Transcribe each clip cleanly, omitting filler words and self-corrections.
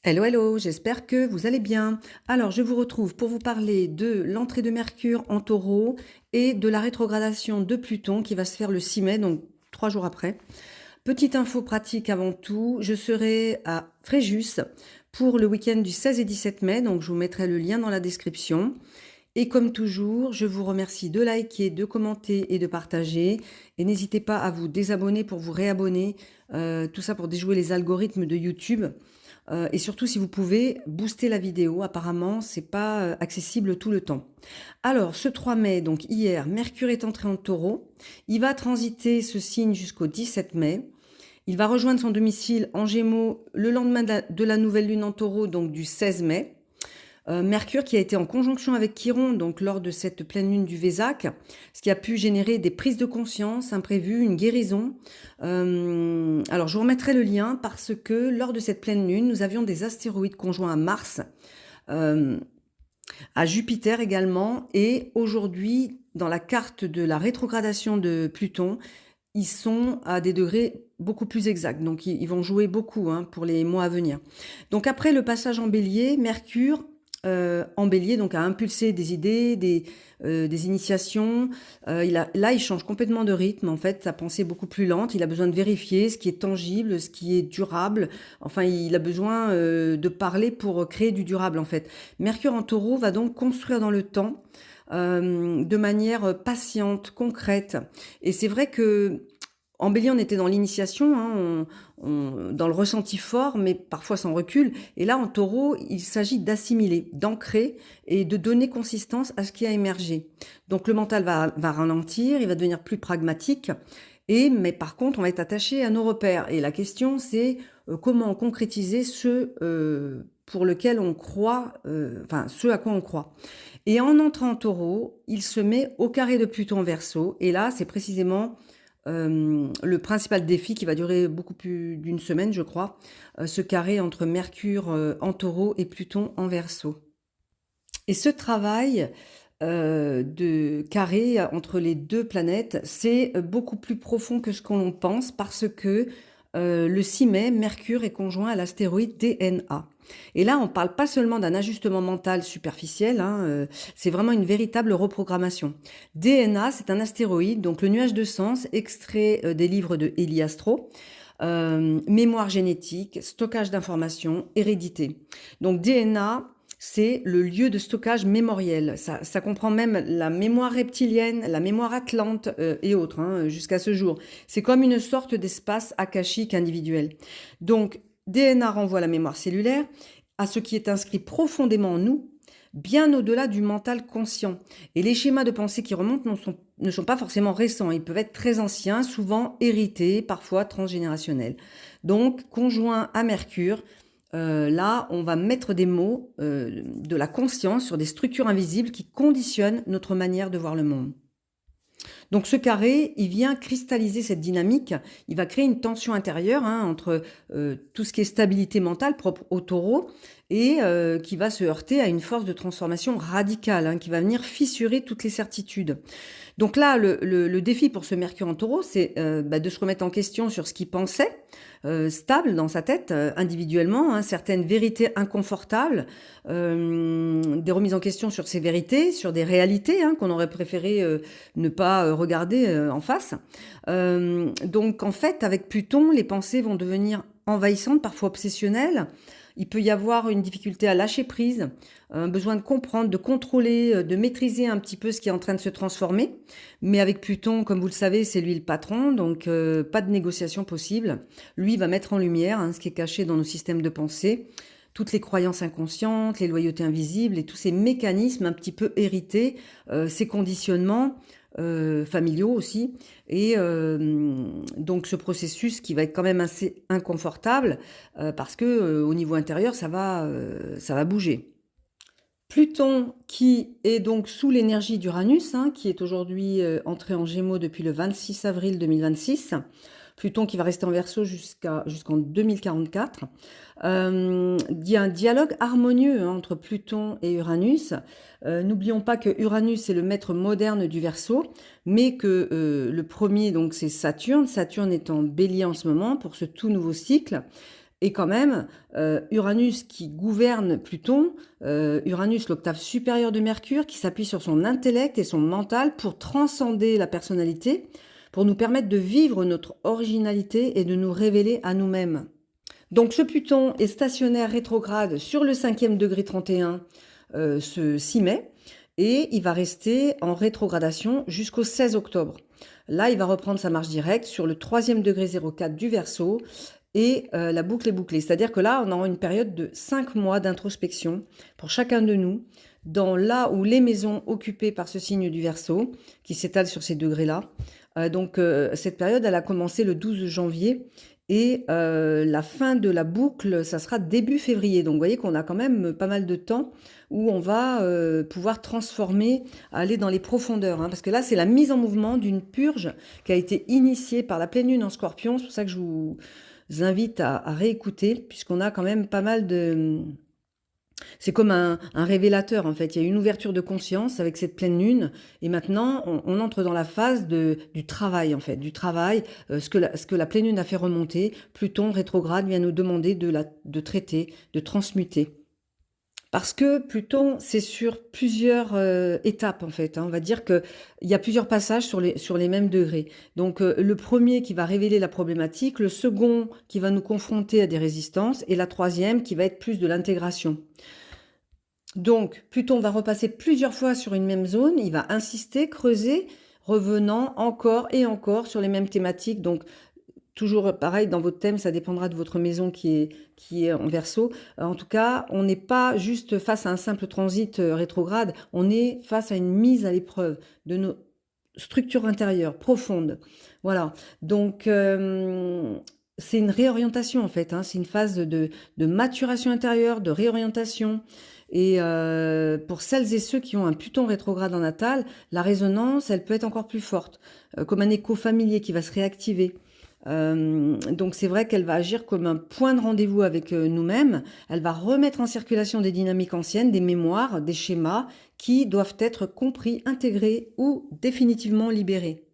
Hello, hello, j'espère que vous allez bien. Alors, je vous retrouve pour vous parler de l'entrée de Mercure en Taureau et de la rétrogradation de Pluton qui va se faire le 6 mai, donc 3 jours après. Petite info pratique avant tout, je serai à Fréjus pour le week-end du 16 et 17 mai, donc je vous mettrai le lien dans la description. Et comme toujours, je vous remercie de liker, de commenter et de partager. Et n'hésitez pas à vous désabonner pour vous réabonner, tout ça pour déjouer les algorithmes de YouTube. Et surtout, si vous pouvez, booster la vidéo. Apparemment, c'est pas accessible tout le temps. Alors, ce 3 mai, donc hier, Mercure est entré en Taureau. Il va transiter ce signe jusqu'au 17 mai. Il va rejoindre son domicile en Gémeaux le lendemain de la nouvelle lune en Taureau, donc du 16 mai. Mercure qui a été en conjonction avec Chiron, donc lors de cette pleine lune du Vésac, ce qui a pu générer des prises de conscience imprévues, une guérison. Alors je vous remettrai le lien parce que lors de cette pleine lune, nous avions des astéroïdes conjoints à Mars, à Jupiter également, et aujourd'hui, dans la carte de la rétrogradation de Pluton, ils sont à des degrés beaucoup plus exacts. Donc, ils vont jouer beaucoup pour les mois à venir. Donc, après le passage en bélier, Mercure en bélier, donc a impulsé des idées, des initiations. Là, il change complètement de rythme. En fait, sa pensée est beaucoup plus lente. Il a besoin de vérifier ce qui est tangible, ce qui est durable. Enfin, il a besoin de parler pour créer du durable, en fait. Mercure en Taureau va donc construire dans le temps de manière patiente, concrète. Et c'est vrai que en bélier, on était dans l'initiation, dans le ressenti fort, mais parfois sans recul. Et là, en taureau, il s'agit d'assimiler, d'ancrer et de donner consistance à ce qui a émergé. Donc le mental va ralentir, il va devenir plus pragmatique. Mais par contre, on va être attaché à nos repères. Et la question, c'est comment concrétiser ce pour lequel on croit, ce à quoi on croit. Et en entrant en taureau, il se met au carré de Pluton en Verseau. Et là, c'est précisément le principal défi qui va durer beaucoup plus d'une semaine, je crois, ce carré entre Mercure en Taureau et Pluton en Verseau. Et ce travail de carré entre les deux planètes, c'est beaucoup plus profond que ce qu'on pense parce que le 6 mai, Mercure est conjoint à l'astéroïde DNA. Et là, on ne parle pas seulement d'un ajustement mental superficiel, c'est vraiment une véritable reprogrammation. DNA, c'est un astéroïde, donc le nuage de sens, extrait des livres de Héliastro, mémoire génétique, stockage d'informations, hérédité. Donc DNA, c'est le lieu de stockage mémoriel. Ça comprend même la mémoire reptilienne, la mémoire atlante et autres, jusqu'à ce jour. C'est comme une sorte d'espace akashique individuel. Donc, DNA renvoie à la mémoire cellulaire, à ce qui est inscrit profondément en nous, bien au-delà du mental conscient. Et les schémas de pensée qui remontent ne sont pas forcément récents. Ils peuvent être très anciens, souvent hérités, parfois transgénérationnels. Donc, conjoint à Mercure, là, on va mettre des mots de la conscience sur des structures invisibles qui conditionnent notre manière de voir le monde. Donc ce carré, il vient cristalliser cette dynamique, il va créer une tension intérieure entre tout ce qui est stabilité mentale propre au taureau et qui va se heurter à une force de transformation radicale qui va venir fissurer toutes les certitudes. Donc là, le défi pour ce Mercure en taureau, c'est de se remettre en question sur ce qu'il pensait, stable dans sa tête, individuellement, certaines vérités inconfortables, des remises en question sur ces vérités, sur des réalités qu'on aurait préféré ne pas regarder en face. Donc en fait, avec Pluton, les pensées vont devenir envahissantes, parfois obsessionnelles. Il peut y avoir une difficulté à lâcher prise, un besoin de comprendre, de contrôler, de maîtriser un petit peu ce qui est en train de se transformer. Mais avec Pluton, comme vous le savez, c'est lui le patron, donc pas de négociation possible. Lui va mettre en lumière ce qui est caché dans nos systèmes de pensée, toutes les croyances inconscientes, les loyautés invisibles et tous ces mécanismes un petit peu hérités, ces conditionnements familiaux aussi. Et donc ce processus qui va être quand même assez inconfortable parce que au niveau intérieur, ça va bouger. Pluton qui est donc sous l'énergie d'Uranus, qui est aujourd'hui entré en Gémeaux depuis le 26 avril 2026. Pluton qui va rester en Verseau jusqu'en 2044. Il y a un dialogue harmonieux entre Pluton et Uranus. N'oublions pas que Uranus est le maître moderne du Verseau, mais que le premier, donc c'est Saturne. Saturne est en Bélier en ce moment pour ce tout nouveau cycle. Et quand même, Uranus qui gouverne Pluton, Uranus, l'octave supérieure de Mercure, qui s'appuie sur son intellect et son mental pour transcender la personnalité, pour nous permettre de vivre notre originalité et de nous révéler à nous-mêmes. Donc ce Pluton est stationnaire rétrograde sur le 5e degré 31 ce 6 mai et il va rester en rétrogradation jusqu'au 16 octobre. Là, il va reprendre sa marche directe sur le 3e degré 04 du Verseau et la boucle est bouclée. C'est-à-dire que là, on aura une période de 5 mois d'introspection pour chacun de nous, dans là où les maisons occupées par ce signe du Verseau, qui s'étale sur ces degrés-là. Donc cette période, elle a commencé le 12 janvier et la fin de la boucle, ça sera début février. Donc vous voyez qu'on a quand même pas mal de temps où on va pouvoir transformer, aller dans les profondeurs. Parce que là, c'est la mise en mouvement d'une purge qui a été initiée par la pleine lune en Scorpion. C'est pour ça que je vous invite à réécouter, puisqu'on a quand même pas mal de... C'est comme un révélateur, en fait. Il y a une ouverture de conscience avec cette pleine lune. Et maintenant, on entre dans la phase du travail, en fait. Du travail, ce que la pleine lune a fait remonter. Pluton, rétrograde, vient nous demander de traiter, de transmuter. Parce que Pluton, c'est sur plusieurs étapes, en fait. On va dire qu'il y a plusieurs passages sur les mêmes degrés. Donc, le premier qui va révéler la problématique, le second qui va nous confronter à des résistances, et la troisième qui va être plus de l'intégration. Donc, Pluton va repasser plusieurs fois sur une même zone, il va insister, creuser, revenant encore et encore sur les mêmes thématiques. Donc, toujours pareil, dans votre thème, ça dépendra de votre maison qui est en Verseau. En tout cas, on n'est pas juste face à un simple transit rétrograde, on est face à une mise à l'épreuve de nos structures intérieures profondes. Voilà, donc c'est une réorientation en fait, c'est une phase de maturation intérieure, de réorientation. Et pour celles et ceux qui ont un Pluton rétrograde en natal, la résonance, elle peut être encore plus forte, comme un écho familier qui va se réactiver. Donc c'est vrai qu'elle va agir comme un point de rendez-vous avec nous-mêmes. Elle va remettre en circulation des dynamiques anciennes, des mémoires, des schémas qui doivent être compris, intégrés ou définitivement libérés.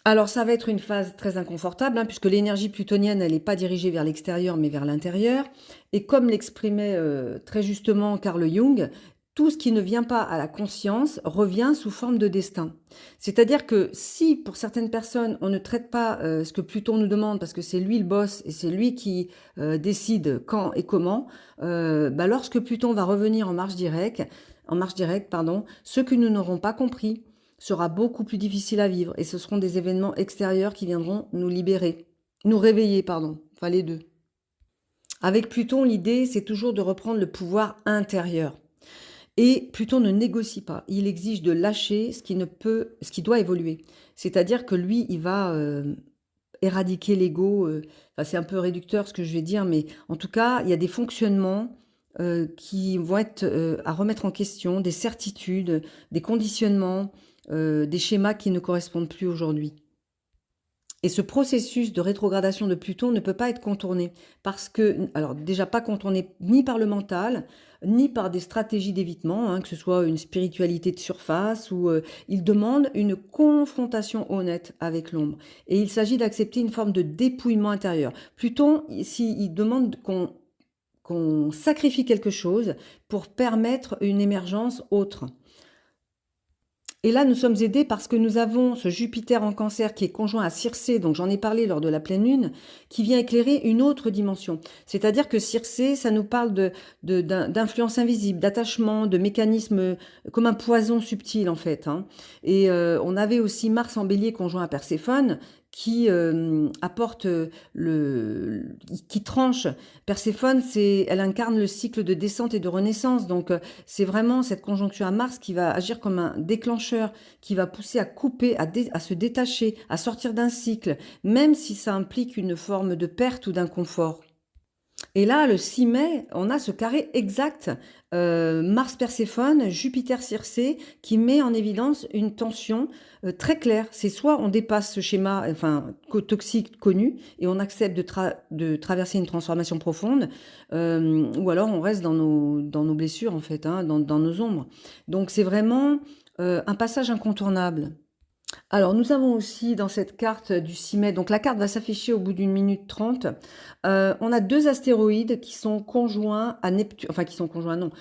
Alors ça va être une phase très inconfortable, puisque l'énergie plutonienne, elle n'est pas dirigée vers l'extérieur, mais vers l'intérieur. Et comme l'exprimait très justement Carl Jung, tout ce qui ne vient pas à la conscience revient sous forme de destin. C'est-à-dire que si, pour certaines personnes, on ne traite pas ce que Pluton nous demande, parce que c'est lui le boss et c'est lui qui décide quand et comment, lorsque Pluton va revenir en marche directe, ce que nous n'aurons pas compris sera beaucoup plus difficile à vivre et ce seront des événements extérieurs qui viendront nous libérer, nous réveiller, enfin les deux. Avec Pluton, l'idée, c'est toujours de reprendre le pouvoir intérieur. Et Pluton ne négocie pas, il exige de lâcher ce qui doit évoluer. C'est-à-dire que lui, il va éradiquer l'ego. C'est un peu réducteur ce que je vais dire, mais en tout cas, il y a des fonctionnements qui vont être à remettre en question, des certitudes, des conditionnements, des schémas qui ne correspondent plus aujourd'hui. Et ce processus de rétrogradation de Pluton ne peut pas être contourné parce que, alors déjà pas contourné ni par le mental, ni par des stratégies d'évitement, que ce soit une spiritualité de surface ou il demande une confrontation honnête avec l'ombre. Et il s'agit d'accepter une forme de dépouillement intérieur. Pluton, ici, il demande qu'on sacrifie quelque chose pour permettre une émergence autre. Et là, nous sommes aidés parce que nous avons ce Jupiter en Cancer qui est conjoint à Circé, donc j'en ai parlé lors de la pleine lune, qui vient éclairer une autre dimension. C'est-à-dire que Circé, ça nous parle d'influence invisible, d'attachement, de mécanismes comme un poison subtil en fait. Et on avait aussi Mars en Bélier conjoint à Perséphone, qui apporte qui tranche. Perséphone, elle incarne le cycle de descente et de renaissance. Donc, c'est vraiment cette conjonction à Mars qui va agir comme un déclencheur, qui va pousser à couper, à se détacher, à sortir d'un cycle, même si ça implique une forme de perte ou d'inconfort. Et là, le 6 mai, on a ce carré exact, Mars-Perséphone, Jupiter-Circé, qui met en évidence une tension très claire. C'est soit on dépasse ce schéma toxique connu et on accepte de traverser une transformation profonde, ou alors on reste dans nos blessures, en fait, dans nos ombres. Donc c'est vraiment un passage incontournable. Alors, nous avons aussi dans cette carte du 6 mai, donc la carte va s'afficher au bout d'une minute 30. On a deux astéroïdes qui sont conjoints à Neptune, enfin qui sont conjoints, non.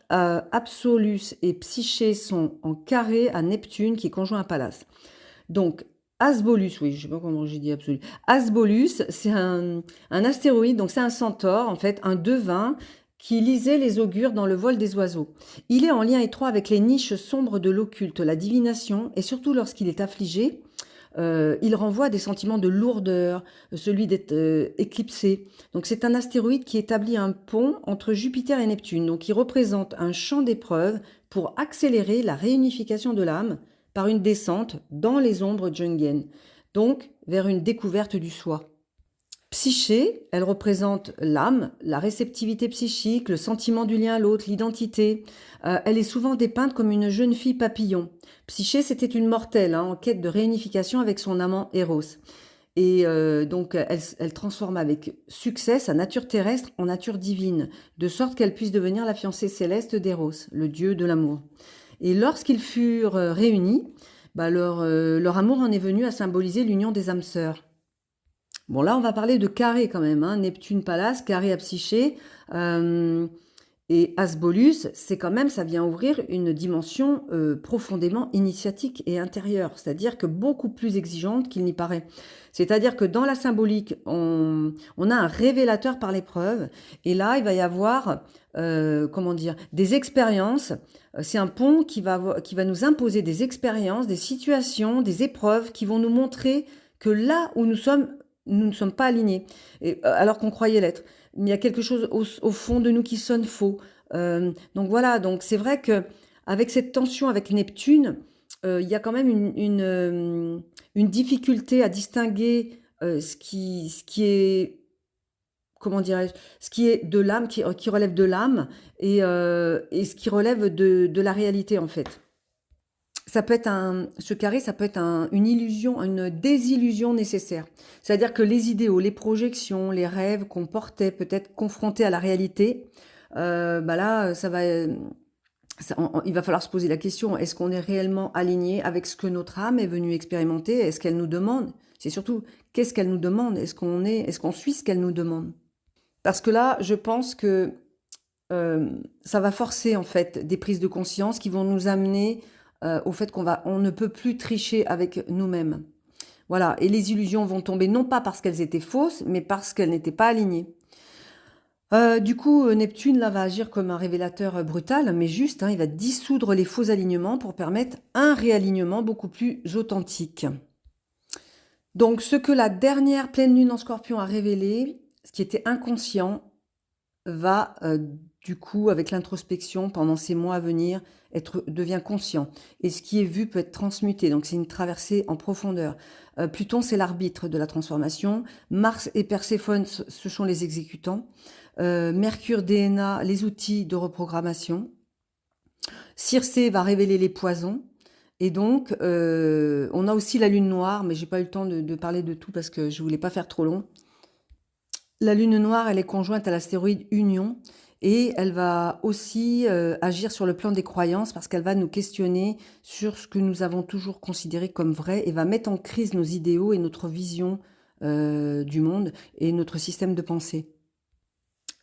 Absolus et Psyché sont en carré à Neptune qui est conjoint à Pallas. Donc, Asbolus, oui, je sais pas comment j'ai dit Absolus. Asbolus, c'est un astéroïde, donc c'est un centaure, en fait, un devin qui lisait les augures dans le vol des oiseaux. Il est en lien étroit avec les niches sombres de l'occulte, la divination, et surtout lorsqu'il est affligé, il renvoie des sentiments de lourdeur, celui d'être éclipsé. Donc c'est un astéroïde qui établit un pont entre Jupiter et Neptune, donc il représente un champ d'épreuve pour accélérer la réunification de l'âme par une descente dans les ombres jungiennes, donc vers une découverte du soi. Psyché, elle représente l'âme, la réceptivité psychique, le sentiment du lien à l'autre, l'identité. Elle est souvent dépeinte comme une jeune fille papillon. Psyché, c'était une mortelle en quête de réunification avec son amant Eros. Et donc, elle transforme avec succès sa nature terrestre en nature divine, de sorte qu'elle puisse devenir la fiancée céleste d'Eros, le dieu de l'amour. Et lorsqu'ils furent réunis, leur amour en est venu à symboliser l'union des âmes sœurs. Bon, là, on va parler de carré quand même, hein. Neptune, Pallas, carré à Psyché. Et Asbolus, c'est quand même, ça vient ouvrir une dimension profondément initiatique et intérieure, c'est-à-dire que beaucoup plus exigeante qu'il n'y paraît. C'est-à-dire que dans la symbolique, on a un révélateur par l'épreuve, et là, il va y avoir, comment dire, des expériences. C'est un pont qui va nous imposer des expériences, des situations, des épreuves qui vont nous montrer que là où nous sommes, nous ne sommes pas alignés, et, alors qu'on croyait l'être. Il y a quelque chose au fond de nous qui sonne faux. Donc voilà, donc c'est vrai que avec cette tension avec Neptune, il y a quand même une difficulté à distinguer ce qui est, comment dirais-je, ce qui est de l'âme, qui relève de l'âme, et ce qui relève de la réalité en fait. Ça peut être ce carré, ça peut être une illusion, une désillusion nécessaire. C'est-à-dire que les idéaux, les projections, les rêves qu'on portait, peut-être confrontés à la réalité, là, il va falloir se poser la question, est-ce qu'on est réellement aligné avec ce que notre âme est venue expérimenter? Est-ce qu'elle nous demande? C'est surtout, qu'est-ce qu'elle nous demande? Est-ce qu'on suit ce qu'elle nous demande? Parce que là, je pense que ça va forcer en fait des prises de conscience qui vont nous amener au fait on ne peut plus tricher avec nous-mêmes. Voilà, et les illusions vont tomber non pas parce qu'elles étaient fausses, mais parce qu'elles n'étaient pas alignées. Du coup, Neptune là va agir comme un révélateur brutal, mais juste, hein, il va dissoudre les faux alignements pour permettre un réalignement beaucoup plus authentique. Donc, ce que la dernière pleine lune en Scorpion a révélé, ce qui était inconscient, va du coup, avec l'introspection pendant ces mois à venir, devient conscient. Et ce qui est vu peut être transmuté. Donc c'est une traversée en profondeur. Pluton, c'est l'arbitre de la transformation. Mars et Perséphone, ce sont les exécutants. Mercure, DNA, les outils de reprogrammation. Circé va révéler les poisons. Et donc, on a aussi la lune noire, mais j'ai pas eu le temps de parler de tout parce que je voulais pas faire trop long. La lune noire, elle est conjointe à l'astéroïde Union et elle va aussi agir sur le plan des croyances parce qu'elle va nous questionner sur ce que nous avons toujours considéré comme vrai et va mettre en crise nos idéaux et notre vision du monde et notre système de pensée.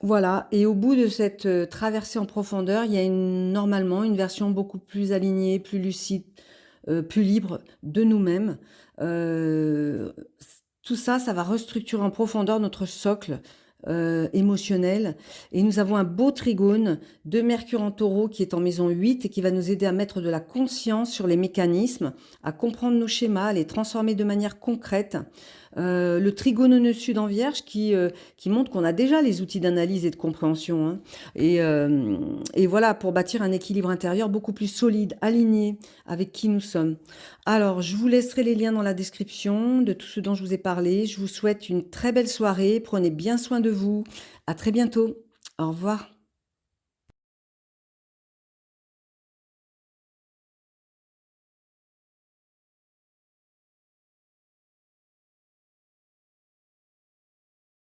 Voilà, et au bout de cette traversée en profondeur, il y a normalement une version beaucoup plus alignée, plus lucide, plus libre de nous-mêmes. Tout ça, ça va restructurer en profondeur notre socle émotionnel. Et nous avons un beau trigone de Mercure en Taureau qui est en maison 8 et qui va nous aider à mettre de la conscience sur les mécanismes, à comprendre nos schémas, à les transformer de manière concrète. Le trigone nœud sud en Vierge qui montre qu'on a déjà les outils d'analyse et de compréhension. Hein. Et voilà, pour bâtir un équilibre intérieur beaucoup plus solide, aligné avec qui nous sommes. Alors, je vous laisserai les liens dans la description de tout ce dont je vous ai parlé. Je vous souhaite une très belle soirée. Prenez bien soin de vous. À très bientôt. Au revoir.